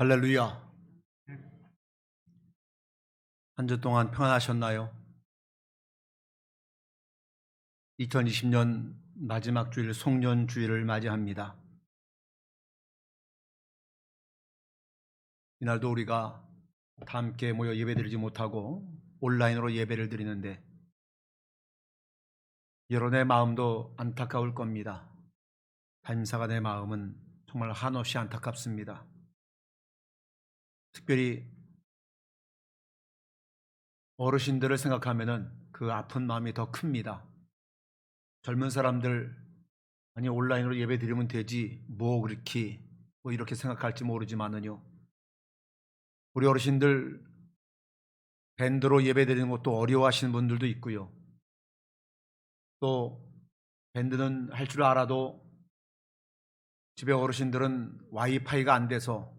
할렐루야. 한 주 동안 평안하셨나요? 2020년 마지막 주일 송년주일을 맞이합니다. 이날도 우리가 다 함께 모여 예배드리지 못하고 온라인으로 예배를 드리는데 여러분의 마음도 안타까울 겁니다. 담임사가 내 마음은 정말 한없이 안타깝습니다. 특별히 어르신들을 생각하면 그 아픈 마음이 더 큽니다. 젊은 사람들 아니 온라인으로 예배 드리면 되지 뭐 그렇게 뭐 이렇게 생각할지 모르지만은요, 우리 어르신들 밴드로 예배 드리는 것도 어려워하시는 분들도 있고요, 또 밴드는 할 줄 알아도 집에 어르신들은 와이파이가 안 돼서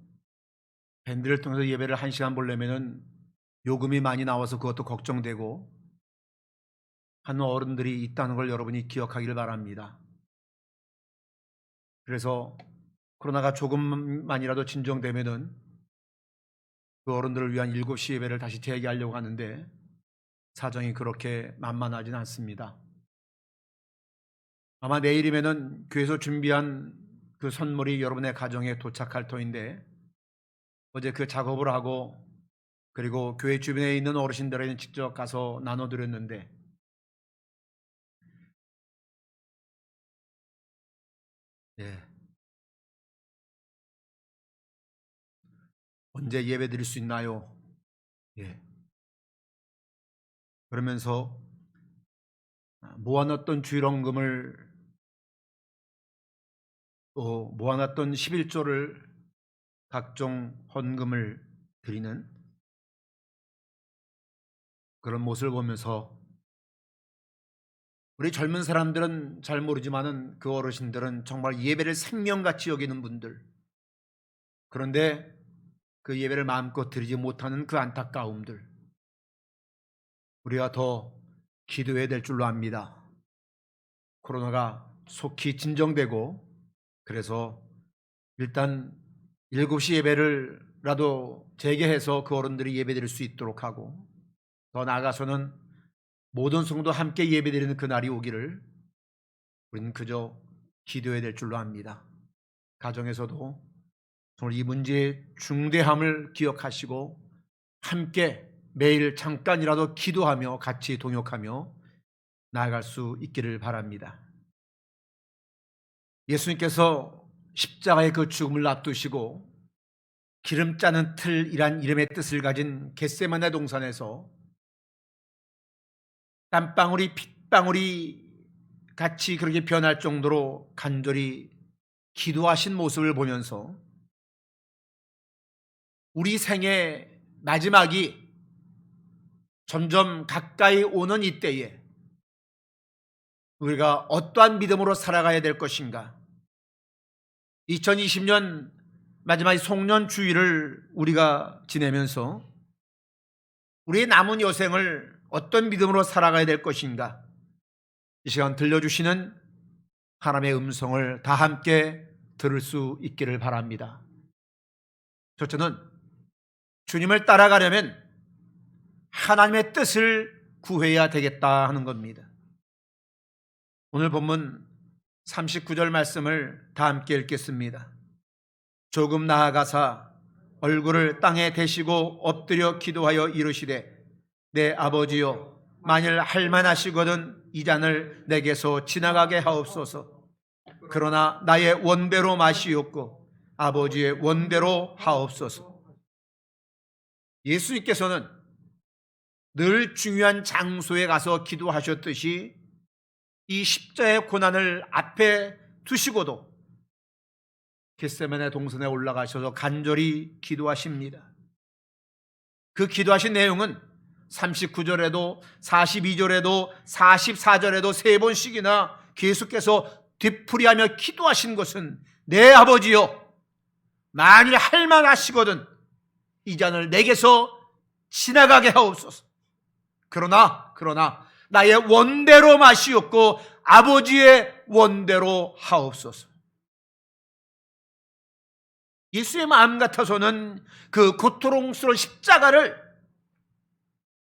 밴드를 통해서 예배를 1시간 보려면은 요금이 많이 나와서 그것도 걱정되고 하는 어른들이 있다는 걸 여러분이 기억하기를 바랍니다. 그래서 코로나가 조금만이라도 진정되면은 그 어른들을 위한 7시 예배를 다시 재개하려고 하는데 사정이 그렇게 만만하진 않습니다. 아마 내일이면은 교회에서 준비한 그 선물이 여러분의 가정에 도착할 터인데, 어제 그 작업을 하고 그리고 교회 주변에 있는 어르신들에게 직접 가서 나눠드렸는데, 언제 예배 드릴 수 있나요? 그러면서 모아놨던 주일헌금을 또 모아놨던 11조를 각종 헌금을 드리는 그런 모습을 보면서 우리 젊은 사람들은 잘 모르지만은 그 어르신들은 정말 예배를 생명같이 여기는 분들, 그런데 그 예배를 마음껏 드리지 못하는 그 안타까움들, 우리가 더 기도해야 될 줄로 압니다. 코로나가 속히 진정되고 그래서 일단 7시 예배를라도 재개해서 그 어른들이 예배드릴 수 있도록 하고, 더 나아가서는 모든 성도 함께 예배드리는 그날이 오기를 우리는 그저 기도해야 될 줄로 압니다. 가정에서도 정말 이 문제의 중대함을 기억하시고 함께 매일 잠깐이라도 기도하며 같이 동역하며 나아갈 수 있기를 바랍니다. 예수님께서 십자가의 그 죽음을 앞두시고 기름 짜는 틀이란 이름의 뜻을 가진 겟세마네 동산에서 땀방울이 핏방울이 같이 그렇게 변할 정도로 간절히 기도하신 모습을 보면서 우리 생의 마지막이 점점 가까이 오는 이때에 우리가 어떠한 믿음으로 살아가야 될 것인가, 2020년 마지막 송년 주일을 우리가 지내면서 우리의 남은 여생을 어떤 믿음으로 살아가야 될 것인가, 이 시간 들려주시는 하나님의 음성을 다 함께 들을 수 있기를 바랍니다. 첫째는 주님을 따라가려면 하나님의 뜻을 구해야 되겠다 하는 겁니다. 오늘 본문 39절 말씀을 다 함께 읽겠습니다. 조금 나아가사 얼굴을 땅에 대시고 엎드려 기도하여 이르시되, 내 아버지여, 만일 할만하시거든 이 잔을 내게서 지나가게 하옵소서. 그러나 나의 원대로 마시옵고 아버지의 원대로 하옵소서. 예수님께서는 늘 중요한 장소에 가서 기도하셨듯이 이 십자의 고난을 앞에 두시고도 겟세마네 동산에 올라가셔서 간절히 기도하십니다. 그 기도하신 내용은 39절에도 42절에도 44절에도 3번씩이나 계속해서 되풀이하며 기도하신 것은, 내 아버지여, 만일 할만하시거든 이 잔을 내게서 지나가게 하옵소서. 그러나 나의 원대로 마시옵고 아버지의 원대로 하옵소서. 예수의 마음 같아서는 그 고통스러운 십자가를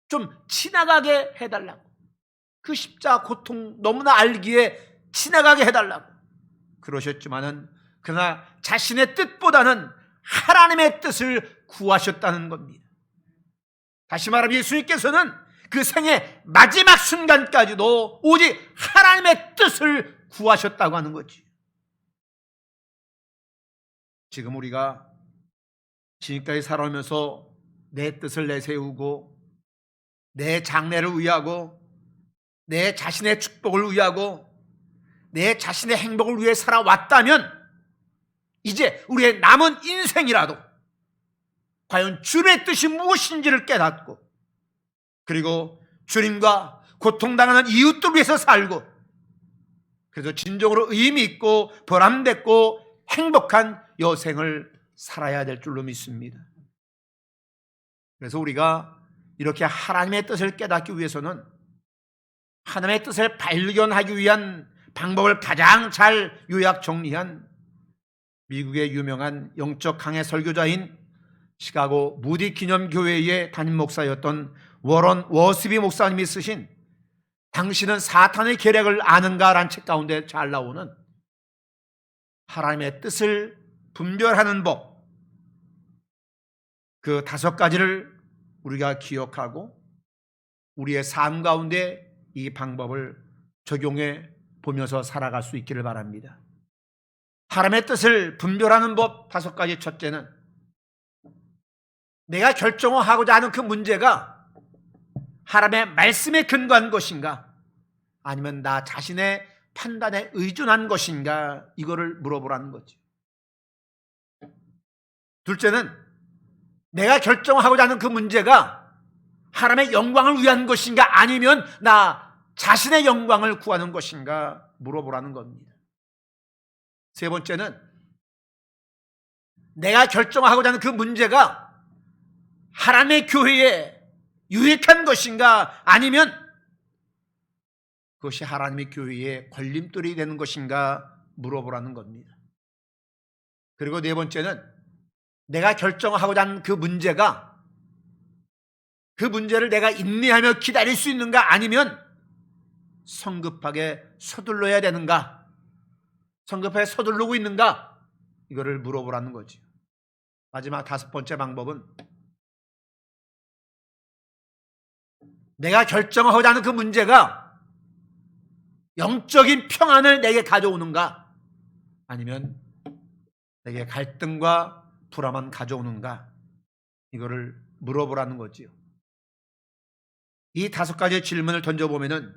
좀 지나가게 해달라고, 그 십자가 고통 너무나 알기에 지나가게 해달라고 그러셨지만은, 그러나 자신의 뜻보다는 하나님의 뜻을 구하셨다는 겁니다. 다시 말하면 예수님께서는 그 생의 마지막 순간까지도 오직 하나님의 뜻을 구하셨다고 하는 거지. 지금 우리가 지금까지 살아오면서 내 뜻을 내세우고 내 장래를 위하고 내 자신의 축복을 위하고 내 자신의 행복을 위해 살아왔다면, 이제 우리의 남은 인생이라도 과연 주님의 뜻이 무엇인지를 깨닫고, 그리고 주님과 고통당하는 이웃들 위해서 살고, 그래서 진정으로 의미 있고 보람됐고 행복한 여생을 살아야 될 줄로 믿습니다. 그래서 우리가 이렇게 하나님의 뜻을 깨닫기 위해서는 하나님의 뜻을 발견하기 위한 방법을 가장 잘 요약 정리한 미국의 유명한 영적 강해 설교자인 시카고 무디 기념교회의 담임 목사였던 워런 워스비 목사님이 쓰신 당신은 사탄의 계략을 아는가? 라는 책 가운데 잘 나오는 하나님의 뜻을 분별하는 법, 그 5가지를 우리가 기억하고 우리의 삶 가운데 이 방법을 적용해 보면서 살아갈 수 있기를 바랍니다. 하나님의 뜻을 분별하는 법 5가지. 첫째는, 내가 결정하고자 하는 그 문제가 하나님의 말씀에 근거한 것인가, 아니면 나 자신의 판단에 의존한 것인가, 이거를 물어보라는 거죠. 둘째는, 내가 결정하고자 하는 그 문제가 하나님의 영광을 위한 것인가, 아니면 나 자신의 영광을 구하는 것인가 물어보라는 겁니다. 세 번째는, 내가 결정하고자 하는 그 문제가 하나님의 교회에 유익한 것인가, 아니면 그것이 하나님의 교회에 걸림돌이 되는 것인가 물어보라는 겁니다. 그리고 네 번째는, 내가 결정하고자 하는 그 문제가, 그 문제를 내가 인내하며 기다릴 수 있는가, 아니면 성급하게 서둘러야 되는가, 성급하게 서두르고 있는가, 이거를 물어보라는 거죠. 마지막 5번째 방법은, 내가 결정하고자 하는 그 문제가 영적인 평안을 내게 가져오는가, 아니면 내게 갈등과 불안만 가져오는가, 이거를 물어보라는 거지요. 이 5가지의 질문을 던져보면은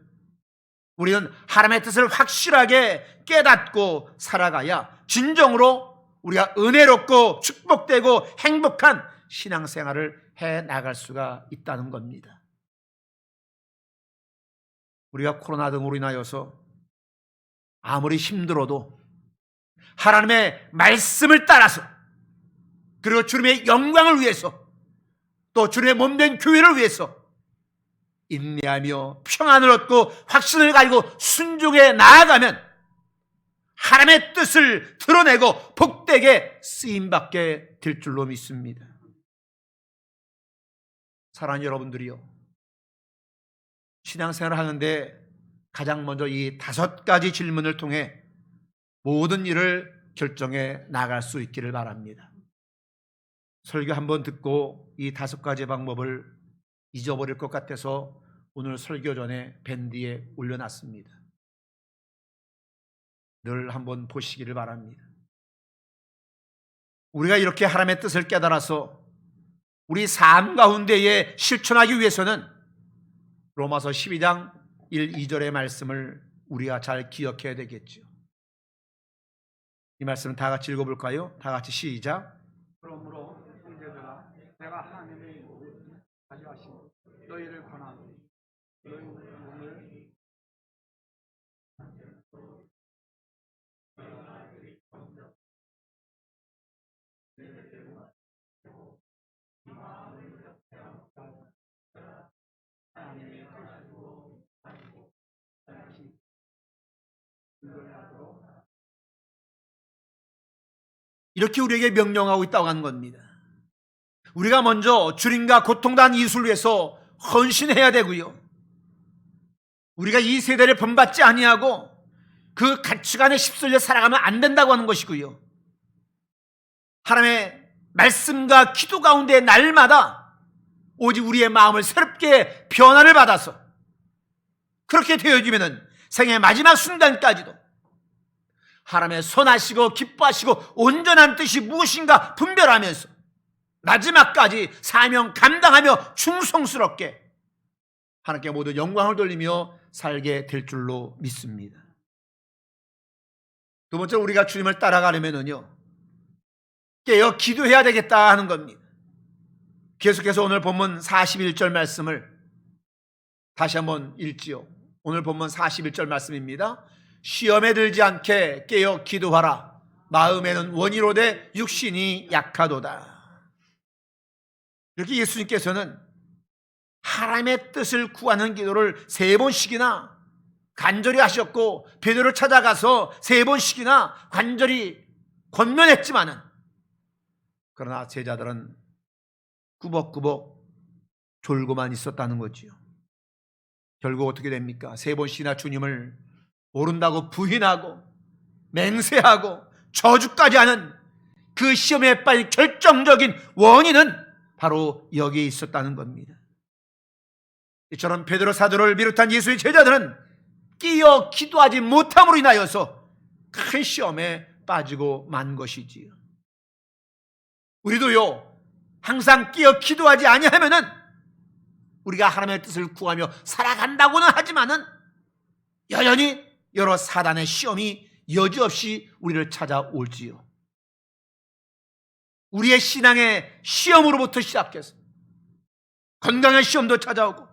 우리는 하나님의 뜻을 확실하게 깨닫고 살아가야 진정으로 우리가 은혜롭고 축복되고 행복한 신앙생활을 해 나갈 수가 있다는 겁니다. 우리가 코로나 등으로 인하여서 아무리 힘들어도 하나님의 말씀을 따라서, 그리고 주님의 영광을 위해서, 또 주님의 몸된 교회를 위해서 인내하며 평안을 얻고 확신을 가지고 순종해 나아가면 하나님의 뜻을 드러내고 복되게 쓰임받게 될 줄로 믿습니다. 사랑하는 여러분들이요, 신앙생활을 하는데 가장 먼저 이 5가지 질문을 통해 모든 일을 결정해 나갈 수 있기를 바랍니다. 설교 한번 듣고 이 5가지 방법을 잊어버릴 것 같아서 오늘 설교 전에 밴드에 올려놨습니다. 늘 한번 보시기를 바랍니다. 우리가 이렇게 하나님의 뜻을 깨달아서 우리 삶 가운데에 실천하기 위해서는 로마서 12장 1, 2절의 말씀을 우리가 잘 기억해야 되겠죠. 이 말씀을 다 같이 읽어볼까요? 다 같이 시작. 그러므로 형제들아, 내가 하나님의 가져하신 너희를 권하노니 너희 몸을 하나님의 뜻으로 인도하도록 이렇게 우리에게 명령하고 있다고 하는 겁니다. 우리가 먼저 주님과 고통당한 이웃을 위해서 헌신해야 되고요. 우리가 이 세대를 본받지 아니하고 그 가치관에 휩쓸려 살아가면 안 된다고 하는 것이고요. 하나님의 말씀과 기도 가운데 날마다 오직 우리의 마음을 새롭게 변화를 받아서 그렇게 되어지면은 생의 마지막 순간까지도 하나님의 선하시고 기뻐하시고 온전한 뜻이 무엇인가 분별하면서 마지막까지 사명 감당하며 충성스럽게 하나님께 모두 영광을 돌리며 살게 될 줄로 믿습니다. 두 번째, 우리가 주님을 따라가려면요, 깨어 기도해야 되겠다 하는 겁니다. 계속해서 오늘 본문 41절 말씀을 다시 한번 읽지요. 오늘 본문 41절 말씀입니다. 시험에 들지 않게 깨어 기도하라. 마음에는 원이로되 육신이 약하도다. 이렇게 예수님께서는 하나님의 뜻을 구하는 기도를 3번씩이나 간절히 하셨고, 베드로를 찾아가서 3번씩이나 간절히 권면했지만은, 그러나 제자들은 꾸벅꾸벅 졸고만 있었다는 거지요. 결국 어떻게 됩니까? 3번씩이나 주님을 모른다고 부인하고 맹세하고 저주까지 하는 그 시험에 빠진 결정적인 원인은 바로 여기에 있었다는 겁니다. 이처럼 베드로 사도를 비롯한 예수의 제자들은 끼어 기도하지 못함으로 인하여서 큰 시험에 빠지고 만 것이지요. 우리도요, 항상 끼어 기도하지 아니하면은 우리가 하나님의 뜻을 구하며 살아간다고는 하지만은 여전히 여러 사단의 시험이 여지없이 우리를 찾아올지요. 우리의 신앙의 시험으로부터 시작해서 건강의 시험도 찾아오고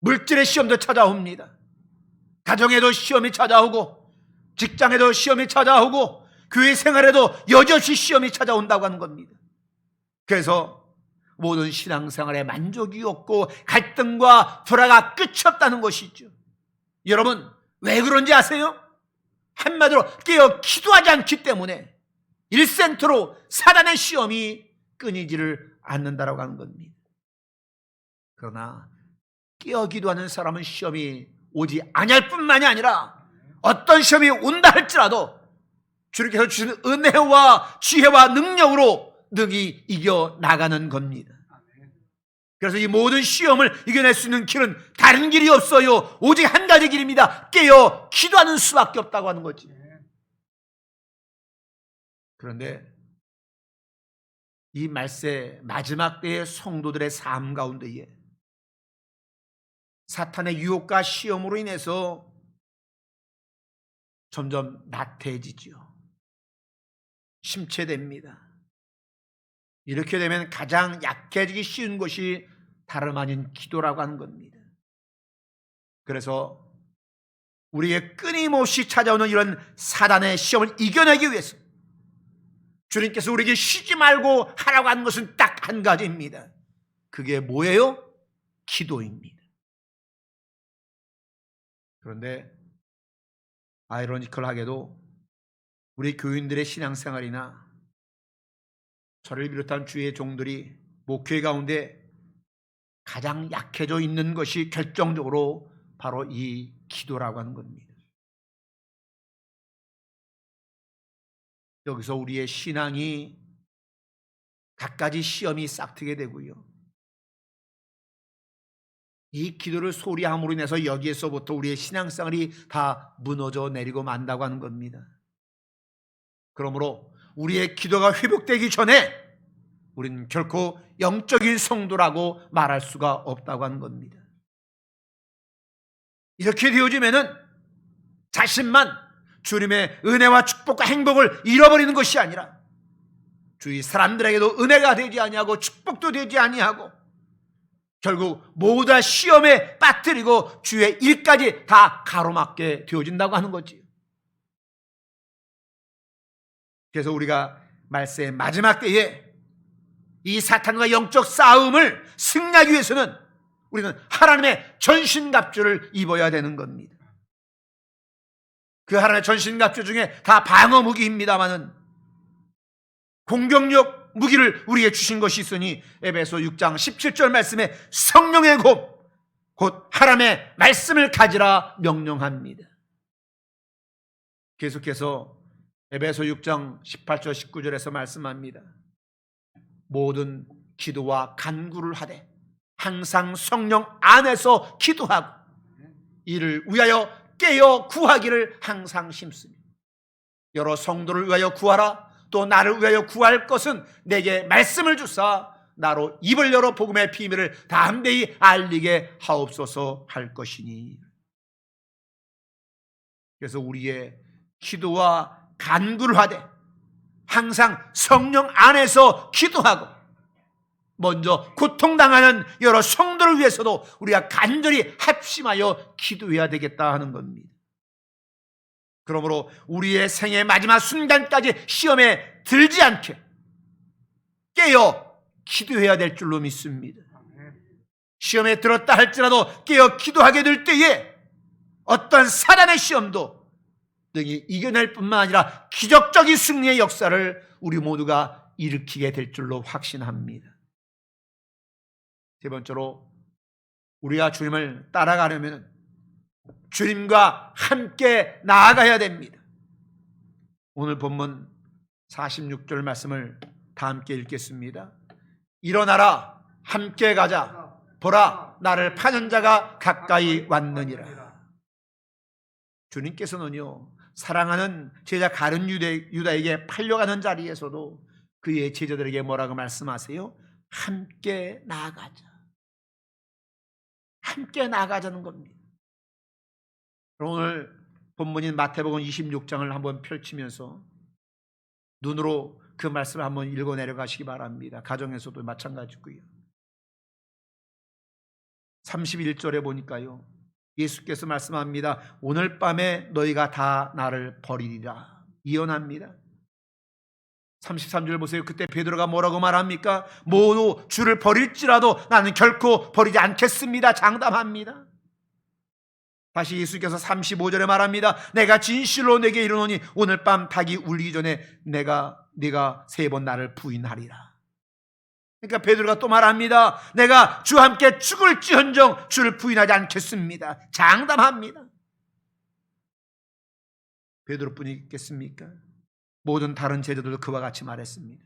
물질의 시험도 찾아옵니다. 가정에도 시험이 찾아오고 직장에도 시험이 찾아오고 교회 생활에도 여지없이 시험이 찾아온다고 하는 겁니다. 그래서 모든 신앙생활에 만족이 없고 갈등과 불화가 끝이 없다는 것이죠. 여러분, 왜 그런지 아세요? 한마디로 깨어 기도하지 않기 때문에 1센트로 사단의 시험이 끊이지를 않는다라고 하는 겁니다. 그러나 깨어 기도하는 사람은 시험이 오지 아니할 뿐만이 아니라 어떤 시험이 온다 할지라도 주님께서 주신 은혜와 지혜와 능력으로 능히 이겨나가는 겁니다. 그래서 이 모든 시험을 이겨낼 수 있는 길은 다른 길이 없어요. 오직 한 가지 길입니다. 깨어 기도하는 수밖에 없다고 하는 거지. 그런데 이 말세 마지막 때의 성도들의 삶 가운데에 사탄의 유혹과 시험으로 인해서 점점 나태해지죠. 침체됩니다. 이렇게 되면 가장 약해지기 쉬운 것이 다름 아닌 기도라고 하는 겁니다. 그래서 우리의 끊임없이 찾아오는 이런 사단의 시험을 이겨내기 위해서 주님께서 우리에게 쉬지 말고 하라고 하는 것은 딱 한 가지입니다. 그게 뭐예요? 기도입니다. 그런데 아이러니컬하게도 우리 교인들의 신앙생활이나 저를 비롯한 주의 종들이 목회 가운데 가장 약해져 있는 것이 결정적으로 바로 이 기도라고 하는 겁니다. 여기서 우리의 신앙이 갖가지 시험이 싹트게 되고요. 이 기도를 소홀히 함으로 인해서 여기에서부터 우리의 신앙생활이 다 무너져 내리고 만다고 하는 겁니다. 그러므로 우리의 기도가 회복되기 전에 우리는 결코 영적인 성도라고 말할 수가 없다고 하는 겁니다. 이렇게 되어지면은 자신만 주님의 은혜와 축복과 행복을 잃어버리는 것이 아니라 주위 사람들에게도 은혜가 되지 아니하고 축복도 되지 아니하고 결국 모두 다 시험에 빠뜨리고 주의 일까지 다 가로막게 되어진다고 하는 거지. 그래서 우리가 말세의 마지막 때에 이 사탄과 영적 싸움을 승리하기 위해서는 우리는 하나님의 전신갑주를 입어야 되는 겁니다. 그 하나님의 전신갑주 중에 다 방어무기입니다마는 공격력 무기를 우리에게 주신 것이 있으니 에베소 6장 17절 말씀에 성령의 곧 하나님의 말씀을 가지라 명령합니다. 계속해서 에베소 6장 18절 19절에서 말씀합니다. 모든 기도와 간구를 하되 항상 성령 안에서 기도하고 이를 위하여 깨어 구하기를 항상 심습니다. 여러 성도를 위하여 구하라. 또 나를 위하여 구할 것은 내게 말씀을 주사 나로 입을 열어 복음의 비밀을 담대히 알리게 하옵소서 할 것이니. 그래서 우리의 기도와 간구를 하되 항상 성령 안에서 기도하고 먼저 고통당하는 여러 성도를 위해서도 우리가 간절히 합심하여 기도해야 되겠다 하는 겁니다. 그러므로 우리의 생의 마지막 순간까지 시험에 들지 않게 깨어 기도해야 될 줄로 믿습니다. 시험에 들었다 할지라도 깨어 기도하게 될 때에 어떤 사단의 시험도 능히 이겨낼 뿐만 아니라 기적적인 승리의 역사를 우리 모두가 일으키게 될 줄로 확신합니다. 세 번째로 우리가 주님을 따라가려면 주님과 함께 나아가야 됩니다. 오늘 본문 46절 말씀을 다 함께 읽겠습니다. 일어나라 함께 가자 보라 나를 파는 자가 가까이 왔느니라. 주님께서는요 사랑하는 제자 가룟 유다에게 팔려가는 자리에서도 그의 제자들에게 뭐라고 말씀하세요? 함께 나아가자. 함께 나아가자는 겁니다. 오늘 본문인 마태복음 26장을 한번 펼치면서 눈으로 그 말씀을 한번 읽어 내려가시기 바랍니다. 가정에서도 마찬가지고요. 31절에 보니까요 예수께서 말씀합니다. 오늘 밤에 너희가 다 나를 버리리라. 예언합니다. 33절 보세요. 그때 베드로가 뭐라고 말합니까? 모두 주를 버릴지라도 나는 결코 버리지 않겠습니다. 장담합니다. 다시 예수께서 35절에 말합니다. 내가 진실로 내게 이르노니 오늘 밤 닭이 울리기 전에 네가 3번 나를 부인하리라. 그러니까 베드로가 또 말합니다. 내가 주와 함께 죽을지언정 주를 부인하지 않겠습니다. 장담합니다. 베드로뿐이 있겠습니까? 모든 다른 제자들도 그와 같이 말했습니다.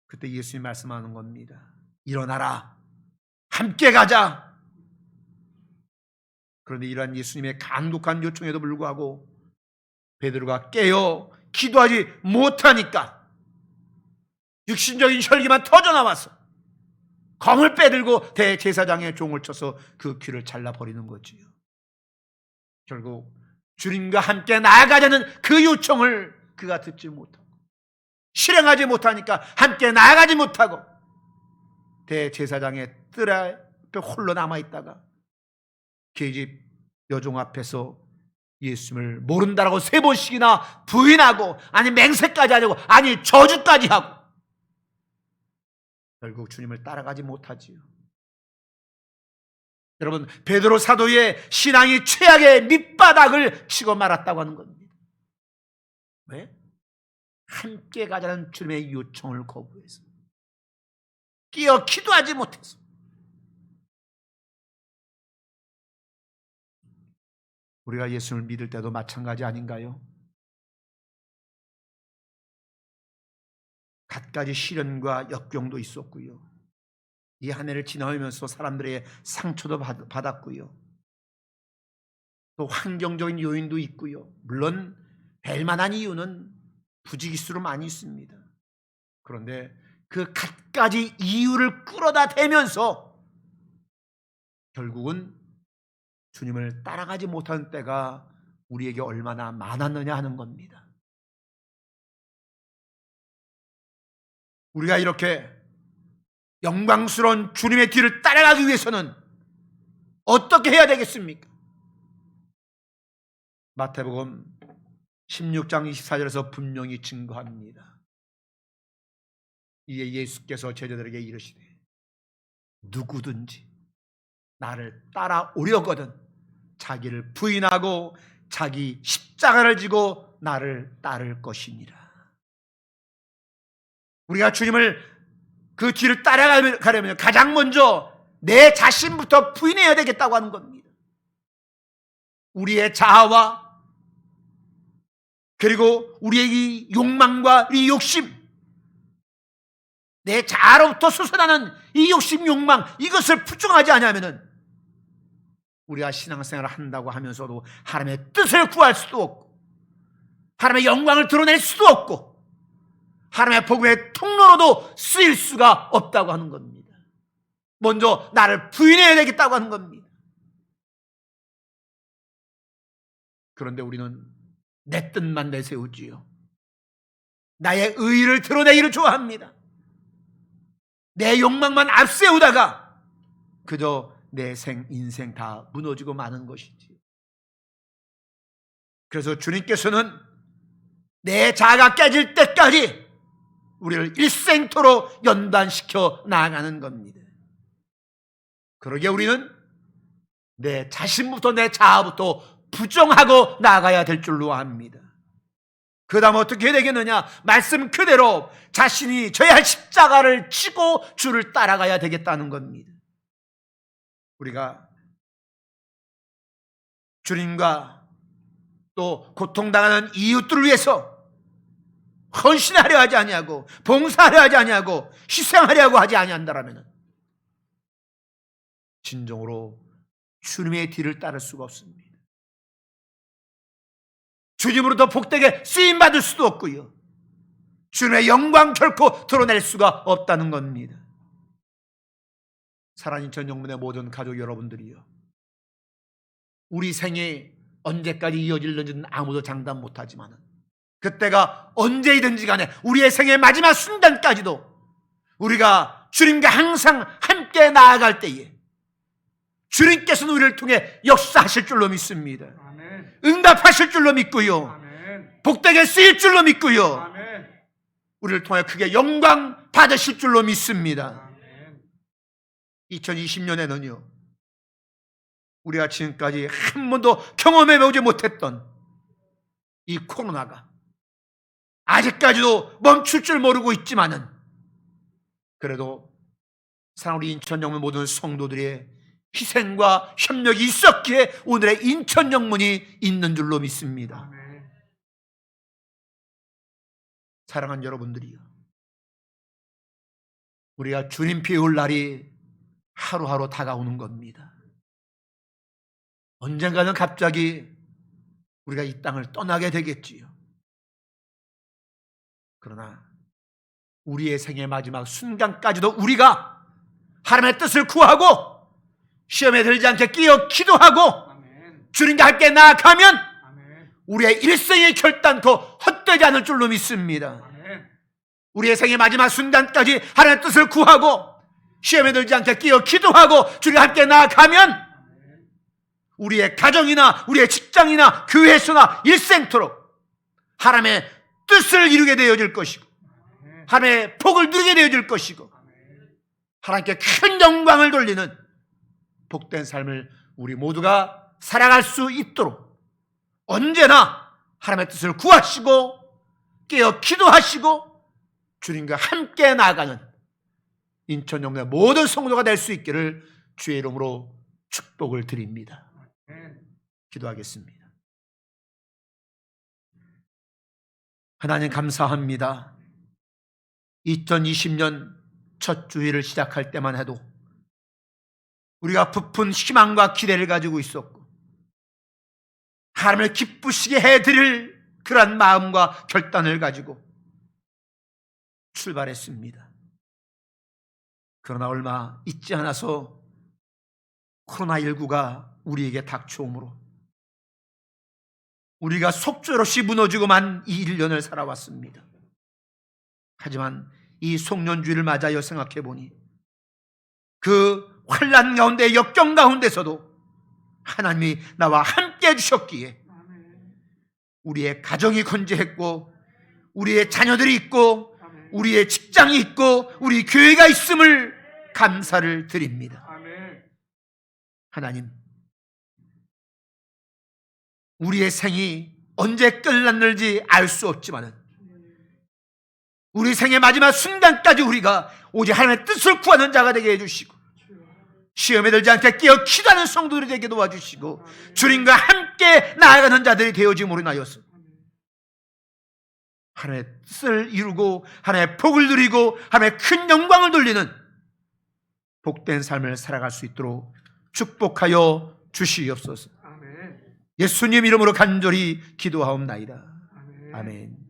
그때 예수님이 말씀하는 겁니다. 일어나라. 함께 가자. 그런데 이러한 예수님의 간곡한 요청에도 불구하고 베드로가 깨어 기도하지 못하니까 육신적인 혈기만 터져나와서 검을 빼들고 대제사장의 종을 쳐서 그 귀를 잘라버리는 거지요. 결국 주님과 함께 나아가자는 그 요청을 그가 듣지 못하고 실행하지 못하니까 함께 나아가지 못하고 대제사장의 뜰 앞에 홀로 남아있다가 계집 여종 앞에서 예수님을 모른다라고 3번씩이나 부인하고 아니 맹세까지 하려고 아니 저주까지 하고 결국 주님을 따라가지 못하지요. 여러분 베드로 사도의 신앙이 최악의 밑바닥을 치고 말았다고 하는 겁니다. 왜? 함께 가자는 주님의 요청을 거부해서 끼어 기도하지 못해서. 우리가 예수님을 믿을 때도 마찬가지 아닌가요? 갖가지 시련과 역경도 있었고요. 이 한 해를 지나오면서 사람들의 상처도 받았고요. 또 환경적인 요인도 있고요. 물론 뵐만한 이유는 부지기수로 많이 있습니다. 그런데 그 갖가지 이유를 끌어다 대면서 결국은 주님을 따라가지 못하는 때가 우리에게 얼마나 많았느냐 하는 겁니다. 우리가 이렇게 영광스러운 주님의 뒤를 따라가기 위해서는 어떻게 해야 되겠습니까? 마태복음 16장 24절에서 분명히 증거합니다. 이에 예수께서 제자들에게 이르시되 누구든지 나를 따라오려거든 자기를 부인하고 자기 십자가를 지고 나를 따를 것이니라. 우리가 주님을 그 뒤를 따라가려면 가장 먼저 내 자신부터 부인해야 되겠다고 하는 겁니다. 우리의 자아와 그리고 우리의 이 욕망과 이 욕심, 내 자아로부터 솟아나는 이 욕심, 욕망, 이것을 부정하지 않으면 우리가 신앙생활을 한다고 하면서도 하나님의 뜻을 구할 수도 없고 하나님의 영광을 드러낼 수도 없고 하나님의 복음의 통로로도 쓰일 수가 없다고 하는 겁니다. 먼저 나를 부인해야 되겠다고 하는 겁니다. 그런데 우리는 내 뜻만 내세우지요. 나의 의의를 드러내기를 좋아합니다. 내 욕망만 앞세우다가 그저 내 인생 다 무너지고 마는 것이지. 그래서 주님께서는 내 자아가 깨질 때까지 우리를 일생토록 연단시켜 나아가는 겁니다. 그러기에 우리는 내 자신부터, 내 자아부터 부정하고 나아가야 될 줄로 압니다. 그 다음 어떻게 되겠느냐? 말씀 그대로 자신이 져야 할 십자가를 지고 주를 따라가야 되겠다는 겁니다. 우리가 주님과 또 고통당하는 이웃들을 위해서 헌신하려 하지 아니하고 봉사하려 하지 아니하고 희생하려고 하지 아니한다라면 진정으로 주님의 뒤를 따를 수가 없습니다. 주님으로부터 복되게 쓰임받을 수도 없고요, 주님의 영광 결코 드러낼 수가 없다는 겁니다. 사랑하는 인천영문의 모든 가족 여러분들이요, 우리 생에 언제까지 이어질는지는 아무도 장담 못하지만 그때가 언제이든지 간에 우리의 생의 마지막 순간까지도 우리가 주님과 항상 함께 나아갈 때에 주님께서는 우리를 통해 역사하실 줄로 믿습니다. 아멘. 응답하실 줄로 믿고요, 아멘. 복되게 쓰일 줄로 믿고요, 아멘. 우리를 통해 크게 영광 받으실 줄로 믿습니다. 아멘. 2020년에는요 우리가 지금까지 한 번도 경험해보지 못했던 이 코로나가 아직까지도 멈출 줄 모르고 있지만은 그래도 사랑 우리 인천영문 모든 성도들의 희생과 협력이 있었기에 오늘의 인천영문이 있는 줄로 믿습니다. 아멘. 사랑하는 여러분들이요, 우리가 주님 비올 날이 하루하루 다가오는 겁니다. 언젠가는 갑자기 우리가 이 땅을 떠나게 되겠지요. 그러나 우리의 생의 마지막 순간까지도 우리가 하나님의 뜻을 구하고 시험에 들지 않게 끼어 기도하고 아멘. 주님과 함께 나아가면 아멘. 우리의 일생의 결단코 헛되지 않을 줄로 믿습니다. 아멘. 우리의 생의 마지막 순간까지 하나님의 뜻을 구하고 시험에 들지 않게 끼어 기도하고 주님과 함께 나아가면 우리의 가정이나 우리의 직장이나 교회에서나 일생토록 하나님의 뜻을 이루게 되어질 것이고 하나님의 복을 누리게 되어질 것이고 하나님께 큰 영광을 돌리는 복된 삶을 우리 모두가 살아갈 수 있도록 언제나 하나님의 뜻을 구하시고 깨어 기도하시고 주님과 함께 나아가는 인천영의 모든 성도가 될 수 있기를 주의 이름으로 축복을 드립니다. 기도하겠습니다. 하나님 감사합니다. 2020년 첫 주일을 시작할 때만 해도 우리가 부푼 희망과 기대를 가지고 있었고 하나님을 기쁘시게 해드릴 그런 마음과 결단을 가지고 출발했습니다. 그러나 얼마 있지 않아서 코로나19가 우리에게 닥쳐오므로 우리가 속절없이 무너지고만 이 1년을 살아왔습니다. 하지만 이 송년주의를 맞아여 생각해보니 그 환난 가운데 역경 가운데서도 하나님이 나와 함께 해주셨기에 우리의 가정이 건재했고 우리의 자녀들이 있고 우리의 직장이 있고 우리 교회가 있음을 감사를 드립니다. 하나님, 우리의 생이 언제 끝났는지 알 수 없지만 우리 생의 마지막 순간까지 우리가 오직 하나님의 뜻을 구하는 자가 되게 해주시고, 시험에 들지 않게 깨어 기도하는 성도들이 되게 도와주시고, 주님과 함께 나아가는 자들이 되어짐으로 인하여서 하나님의 뜻을 이루고 하나님의 복을 누리고 하나님의 큰 영광을 돌리는 복된 삶을 살아갈 수 있도록 축복하여 주시옵소서. 아멘. 예수님 이름으로 간절히 기도하옵나이다. 아멘. 아멘.